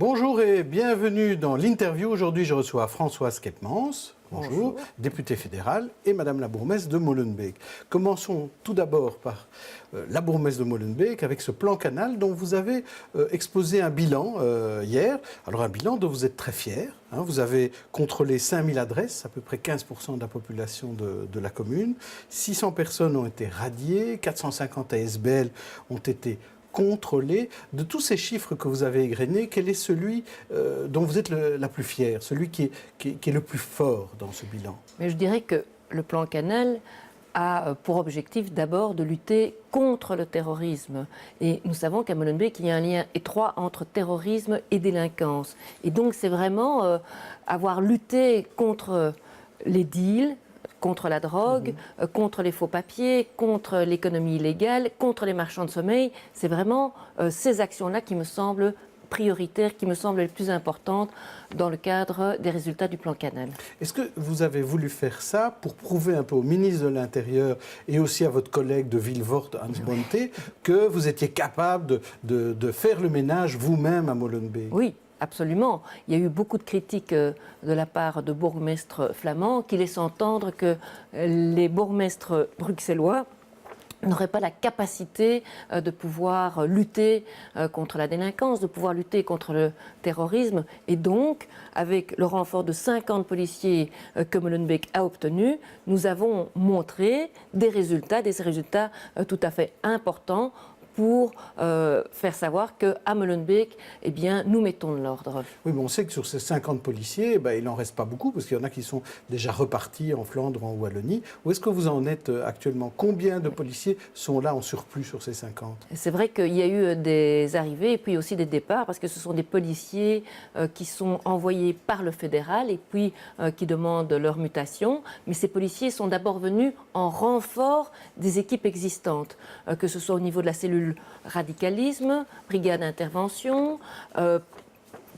Bonjour et bienvenue dans l'interview. Aujourd'hui, je reçois Françoise Keepmans, bonjour, députée fédérale, et Madame la bourgmestre de Molenbeek. Commençons tout d'abord par la bourgmestre de Molenbeek avec ce plan canal dont vous avez exposé un bilan hier. Alors un bilan dont vous êtes très fier. Vous avez contrôlé 5000 adresses, à peu près 15% de la population de la commune. 600 personnes ont été radiées, 450 ASBL ont été contrôlé. De tous ces chiffres que vous avez égrenés, quel est celui dont vous êtes la plus fière, celui qui est le plus fort dans ce bilan? Mais je dirais que le plan Canal a pour objectif d'abord de lutter contre le terrorisme. Et nous savons qu'à Molenbeek, il y a un lien étroit entre terrorisme et délinquance. Et donc c'est vraiment avoir lutté contre les deals, contre la drogue, contre les faux papiers, contre l'économie illégale, contre les marchands de sommeil. C'est vraiment ces actions-là qui me semblent prioritaires, qui me semblent les plus importantes dans le cadre des résultats du plan Canal. Est-ce que vous avez voulu faire ça pour prouver un peu au ministre de l'Intérieur et aussi à votre collègue de Vilvoorde, Hans Bonte, que vous étiez capable de faire le ménage vous-même à Molenbeek? Oui. Absolument. Il y a eu beaucoup de critiques de la part de bourgmestres flamands qui laissent entendre que les bourgmestres bruxellois n'auraient pas la capacité de pouvoir lutter contre la délinquance, de pouvoir lutter contre le terrorisme. Et donc, avec le renfort de 50 policiers que Molenbeek a obtenu, nous avons montré des résultats tout à fait importants pour faire savoir qu'à Molenbeek, eh bien, nous mettons de l'ordre. Oui, mais on sait que sur ces 50 policiers, il n'en reste pas beaucoup, parce qu'il y en a qui sont déjà repartis en Flandre, en Wallonie. Où est-ce que vous en êtes actuellement? Combien de policiers sont là en surplus sur ces 50? C'est vrai qu'il y a eu des arrivées et puis aussi des départs, parce que ce sont des policiers qui sont envoyés par le fédéral et puis qui demandent leur mutation. Mais ces policiers sont d'abord venus en renfort des équipes existantes, que ce soit au niveau de la cellule radicalisme, brigade d'intervention,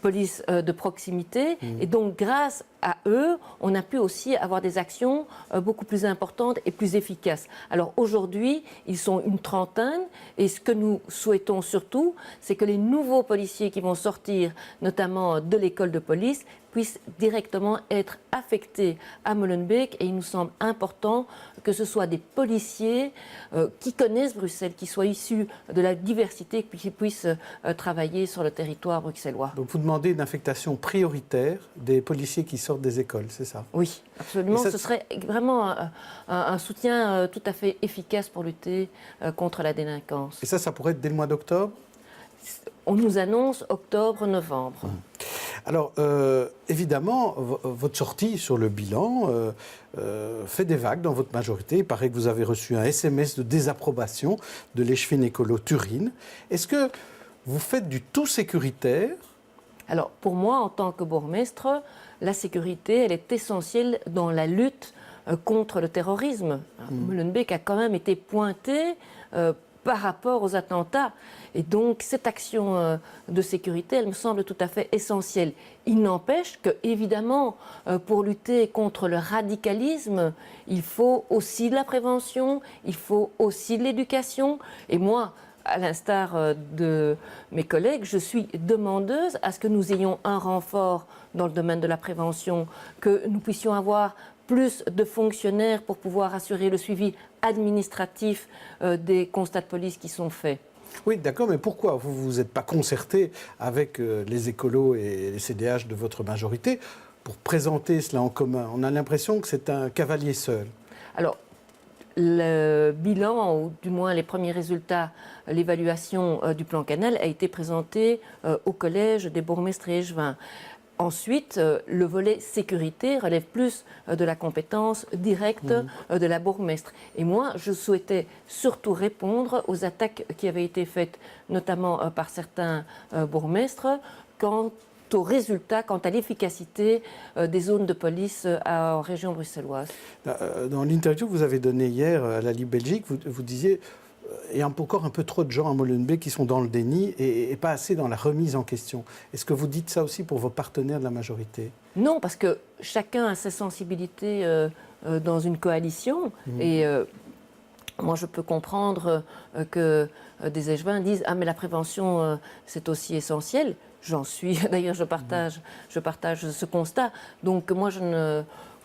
police de proximité. Et donc, grâce à eux, on a pu aussi avoir des actions beaucoup plus importantes et plus efficaces. Alors aujourd'hui, ils sont une trentaine et ce que nous souhaitons surtout, c'est que les nouveaux policiers qui vont sortir, notamment de l'école de police, puissent directement être affectés à Molenbeek. Et il nous semble important que ce soit des policiers qui connaissent Bruxelles, qui soient issus de la diversité, qui puissent travailler sur le territoire bruxellois. Donc vous demandez une affectation prioritaire des policiers qui sortent des écoles, c'est ça? Oui, absolument. Ce serait vraiment un soutien tout à fait efficace pour lutter contre la délinquance. Et ça pourrait être dès le mois d'octobre? On nous annonce octobre-novembre. Alors, évidemment, votre sortie sur le bilan fait des vagues dans votre majorité. Il paraît que vous avez reçu un SMS de désapprobation de l'échevine écolo Turin. Est-ce que vous faites du tout sécuritaire? Alors, pour moi, en tant que bourgmestre, la sécurité, elle est essentielle dans la lutte contre le terrorisme. Molenbeek a quand même été pointé par rapport aux attentats. Et donc, cette action de sécurité, elle me semble tout à fait essentielle. Il n'empêche que, évidemment, pour lutter contre le radicalisme, il faut aussi de la prévention, il faut aussi de l'éducation. Et moi, à l'instar de mes collègues, je suis demandeuse à ce que nous ayons un renfort dans le domaine de la prévention, que nous puissions avoir plus de fonctionnaires pour pouvoir assurer le suivi administratif des constats de police qui sont faits. Oui, d'accord, mais pourquoi vous ne vous êtes pas concerté avec les écolos et les CDH de votre majorité pour présenter cela en commun? On a l'impression que c'est un cavalier seul. Alors, le bilan, ou du moins les premiers résultats, l'évaluation du plan Canal a été présentée au collège des bourgmestres et échevins. Ensuite, le volet sécurité relève plus de la compétence directe de la bourgmestre. Et moi, je souhaitais surtout répondre aux attaques qui avaient été faites, notamment par certains bourgmestres, quant aux résultats, quant à l'efficacité des zones de police en région bruxelloise. Dans l'interview que vous avez donnée hier à la Libre Belgique, vous disiez il y a encore un peu trop de gens à Molenbeek qui sont dans le déni et pas assez dans la remise en question. Est-ce que vous dites ça aussi pour vos partenaires de la majorité? Non, parce que chacun a ses sensibilités dans une coalition. Et moi, je peux comprendre que des échevins disent « Ah, mais la prévention, c'est aussi essentiel ». j'en suis. D'ailleurs, je partage ce constat. Donc moi,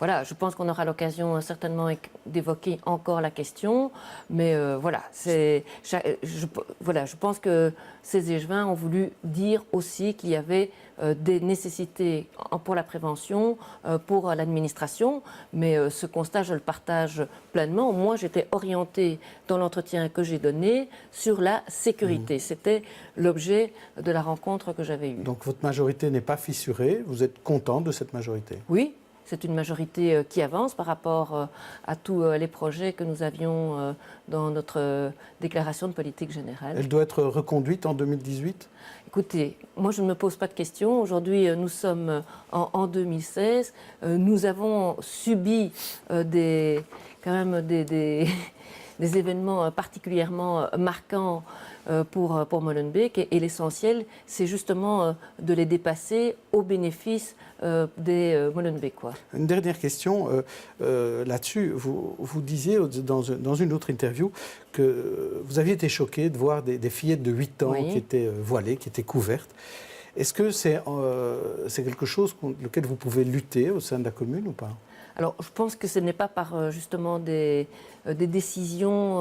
voilà, je pense qu'on aura l'occasion certainement d'évoquer encore la question. Mais je pense que ces échevins ont voulu dire aussi qu'il y avait des nécessités pour la prévention, pour l'administration. Mais ce constat, je le partage pleinement. Moi, j'étais orientée dans l'entretien que j'ai donné sur la sécurité. C'était l'objet de la rencontre que j'avais eue. Donc votre majorité n'est pas fissurée, vous êtes content de cette majorité? Oui, c'est une majorité qui avance par rapport à tous les projets que nous avions dans notre déclaration de politique générale. Elle doit être reconduite en 2018? Écoutez, moi je ne me pose pas de questions. Aujourd'hui, nous sommes en 2016. Nous avons subi des événements particulièrement marquants pour Molenbeek et l'essentiel, c'est justement de les dépasser au bénéfice des Molenbeekois. Une dernière question là-dessus. Vous disiez dans une autre interview que vous aviez été choqué de voir des fillettes de 8 ans qui étaient voilées, qui étaient couvertes. Est-ce que c'est quelque chose contre lequel vous pouvez lutter au sein de la commune ou pas? Alors, je pense que ce n'est pas par justement des décisions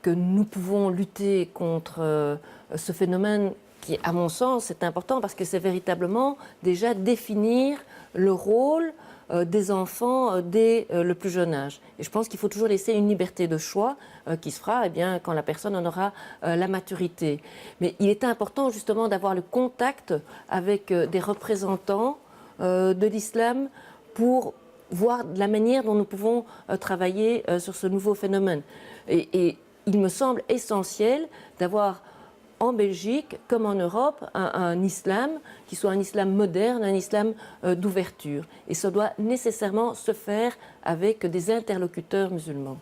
que nous pouvons lutter contre ce phénomène qui, à mon sens, est important parce que c'est véritablement déjà définir le rôle des enfants dès le plus jeune âge. Et je pense qu'il faut toujours laisser une liberté de choix qui se fera quand la personne en aura la maturité. Mais il est important justement d'avoir le contact avec des représentants de l'islam pour voir la manière dont nous pouvons travailler sur ce nouveau phénomène. Et il me semble essentiel d'avoir en Belgique, comme en Europe, un islam qui soit un islam moderne, un islam d'ouverture. Et ça doit nécessairement se faire avec des interlocuteurs musulmans.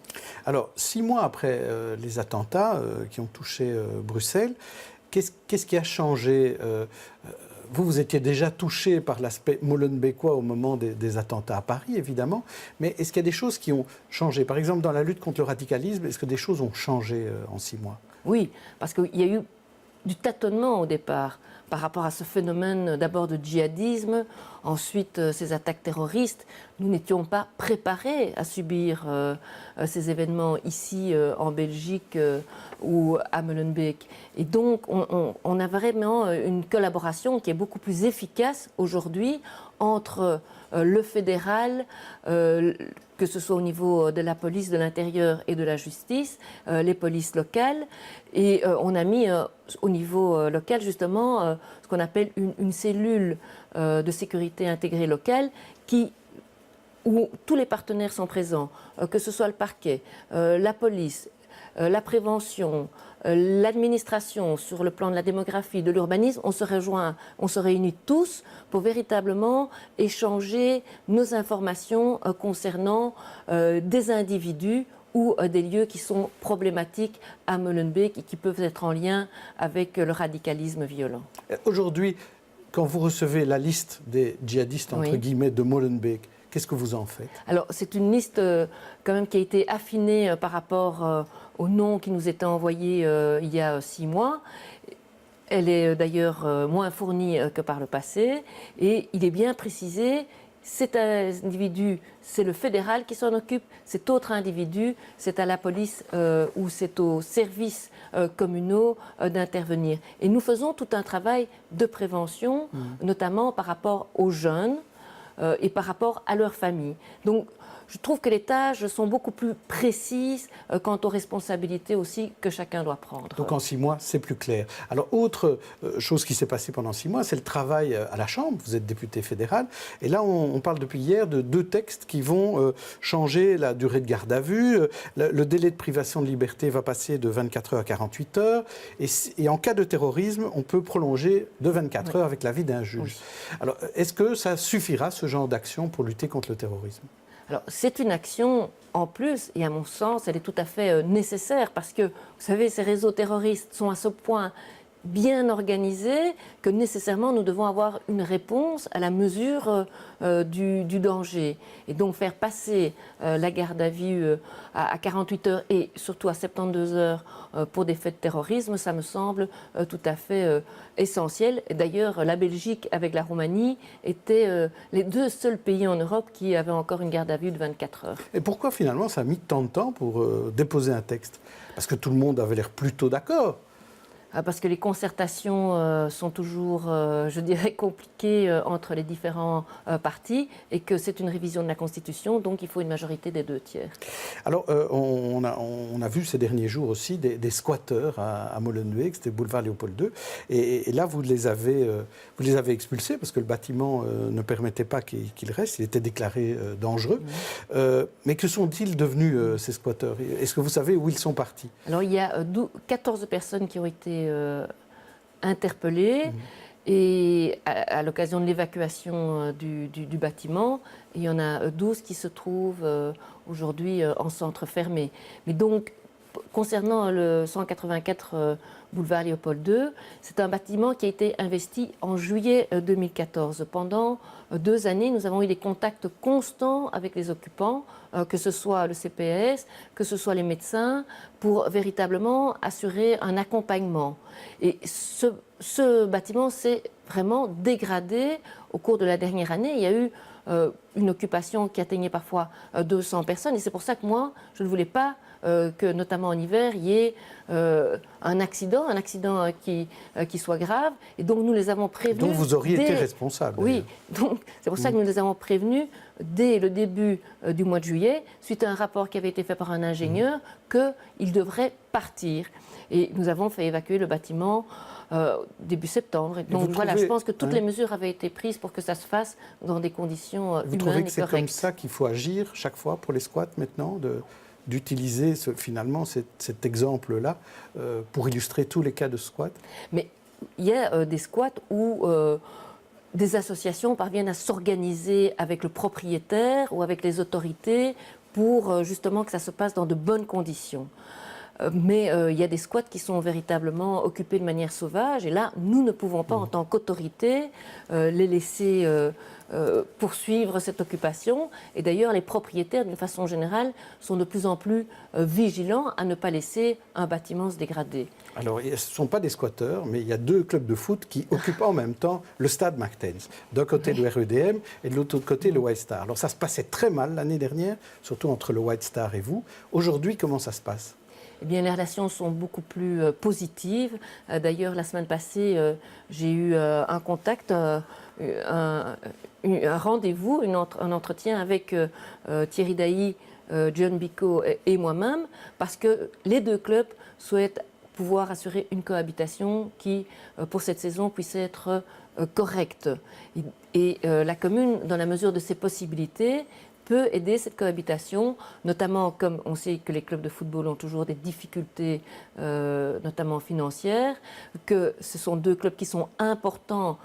Alors, 6 mois après les attentats qui ont touché Bruxelles, qu'est-ce qui a changé vous étiez déjà touché par l'aspect molenbeekois au moment des attentats à Paris, évidemment, mais est-ce qu'il y a des choses qui ont changé? Par exemple, dans la lutte contre le radicalisme, est-ce que des choses ont changé en 6 mois? Oui, parce qu'il y a eu du tâtonnement au départ par rapport à ce phénomène d'abord de djihadisme, ensuite ces attaques terroristes. Nous n'étions pas préparés à subir ces événements ici en Belgique ou à Molenbeek. Et donc on a vraiment une collaboration qui est beaucoup plus efficace aujourd'hui entre le fédéral, que ce soit au niveau de la police de l'intérieur et de la justice, les polices locales. Et on a mis au niveau local justement ce qu'on appelle une cellule de sécurité intégrée locale où tous les partenaires sont présents, que ce soit le parquet, la police, la prévention, l'administration sur le plan de la démographie, de l'urbanisme. On se rejoint, on se réunit tous pour véritablement échanger nos informations concernant des individus ou des lieux qui sont problématiques à Molenbeek et qui peuvent être en lien avec le radicalisme violent. Aujourd'hui, quand vous recevez la liste des djihadistes, entre guillemets, de Molenbeek, qu'est-ce que vous en faites? Alors, c'est une liste quand même qui a été affinée par rapport au nom qui nous était envoyé il y a 6 mois. Elle est d'ailleurs moins fournie que par le passé et il est bien précisé. Cet individu, c'est le fédéral qui s'en occupe. Cet autre individu, c'est à la police ou c'est aux services communaux d'intervenir. Et nous faisons tout un travail de prévention, notamment par rapport aux jeunes et par rapport à leurs familles. Donc, je trouve que les tâches sont beaucoup plus précises quant aux responsabilités aussi que chacun doit prendre. Donc en 6 mois, c'est plus clair. Alors, autre chose qui s'est passée pendant 6 mois, c'est le travail à la Chambre. Vous êtes député fédéral. Et là, on parle depuis hier de 2 textes qui vont changer la durée de garde à vue. Le délai de privation de liberté va passer de 24 heures à 48 heures. Et en cas de terrorisme, on peut prolonger de 24 heures avec l'avis d'un juge. Oui. Alors, est-ce que ça suffira, ce genre d'action, pour lutter contre le terrorisme ? Alors, c'est une action en plus, et à mon sens, elle est tout à fait nécessaire parce que, vous savez, ces réseaux terroristes sont à ce point bien organisé que nécessairement nous devons avoir une réponse à la mesure du danger. Et donc faire passer la garde à vue à 48 heures et surtout à 72 heures pour des faits de terrorisme, ça me semble tout à fait essentiel. Et d'ailleurs, la Belgique avec la Roumanie étaient les deux seuls pays en Europe qui avaient encore une garde à vue de 24 heures. Et pourquoi finalement ça a mis tant de temps pour déposer un texte? Parce que tout le monde avait l'air plutôt d'accord. Parce que les concertations sont toujours, je dirais, compliquées entre les différents partis et que c'est une révision de la Constitution, donc il faut une majorité des 2/3. Alors, on a vu ces derniers jours aussi des squatteurs à Molenbeek, c'était boulevard Léopold II, et là, vous les avez expulsés parce que le bâtiment ne permettait pas qu'il reste, il était déclaré dangereux. Mais que sont-ils devenus, ces squatteurs? Est-ce que vous savez où ils sont partis? Alors, il y a 14 personnes qui ont été interpellées. Et à l'occasion de l'évacuation du bâtiment, il y en a 12 qui se trouvent aujourd'hui en centre fermé. Mais donc, concernant le 184 boulevard Léopold II, c'est un bâtiment qui a été investi en juillet 2014. Pendant 2 années, nous avons eu des contacts constants avec les occupants, que ce soit le CPS, que ce soit les médecins, pour véritablement assurer un accompagnement. Et ce bâtiment s'est vraiment dégradé au cours de la dernière année. Il y a eu une occupation qui atteignait parfois 200 personnes. Et c'est pour ça que moi, je ne voulais pas que, notamment en hiver, il y ait un accident qui soit grave. Et donc, nous les avons prévenus. Donc, vous auriez été responsable. Oui, donc c'est pour ça que nous les avons prévenus dès le début du mois de juillet, suite à un rapport qui avait été fait par un ingénieur, qu'ils devraient partir. Et nous avons fait évacuer le bâtiment début septembre. Et donc voilà, je pense que toutes les mesures avaient été prises pour que ça se fasse dans des conditions humaines et correctes. Vous trouvez que c'est comme ça qu'il faut agir chaque fois pour les squats maintenant, d'utiliser finalement cet exemple-là pour illustrer tous les cas de squat? Mais il y a des squats où des associations parviennent à s'organiser avec le propriétaire ou avec les autorités pour justement que ça se passe dans de bonnes conditions. Mais il y a des squats qui sont véritablement occupés de manière sauvage. Et là, nous ne pouvons pas, en tant qu'autorité, les laisser poursuivre cette occupation. Et d'ailleurs, les propriétaires, d'une façon générale, sont de plus en plus vigilants à ne pas laisser un bâtiment se dégrader. Alors, ce ne sont pas des squatteurs, mais il y a 2 clubs de foot qui occupent en même temps le stade Martens. D'un côté, le REDM et de l'autre côté, le White Star. Alors, ça se passait très mal l'année dernière, surtout entre le White Star et vous. Aujourd'hui, comment ça se passe? Eh bien, les relations sont beaucoup plus D'ailleurs, la semaine passée, j'ai eu un contact, un rendez-vous, un entretien avec Thierry Dailly, John Bicot et moi-même, parce que les 2 clubs souhaitent pouvoir assurer une cohabitation qui, pour cette saison, puisse être correcte. Et la commune, dans la mesure de ses possibilités, peut aider cette cohabitation, notamment comme on sait que les clubs de football ont toujours des difficultés, notamment financières, que ce sont 2 clubs qui sont importants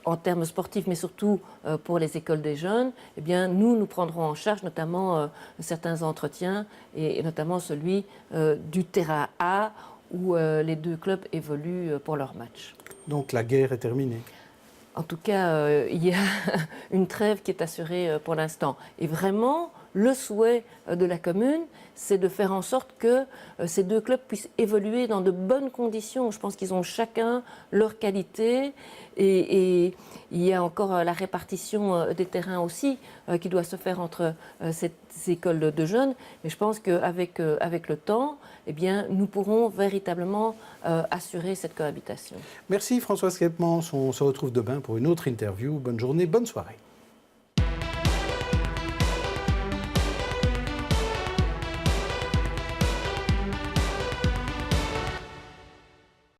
en termes sportifs, mais surtout pour les écoles des jeunes. Eh bien, nous prendrons en charge notamment certains entretiens, et notamment celui du terrain A, où les 2 clubs évoluent pour leurs matchs. Donc la guerre est terminée? En tout cas, il y a une trêve qui est assurée pour l'instant. Et vraiment, le souhait de la commune, c'est de faire en sorte que ces 2 clubs puissent évoluer dans de bonnes conditions. Je pense qu'ils ont chacun leur qualité. Et il y a encore la répartition des terrains aussi qui doit se faire entre ces écoles de jeunes. Mais je pense qu'avec le temps, eh bien, nous pourrons véritablement assurer cette cohabitation. Merci Françoise Skepmans. On se retrouve demain pour une autre interview. Bonne journée, bonne soirée.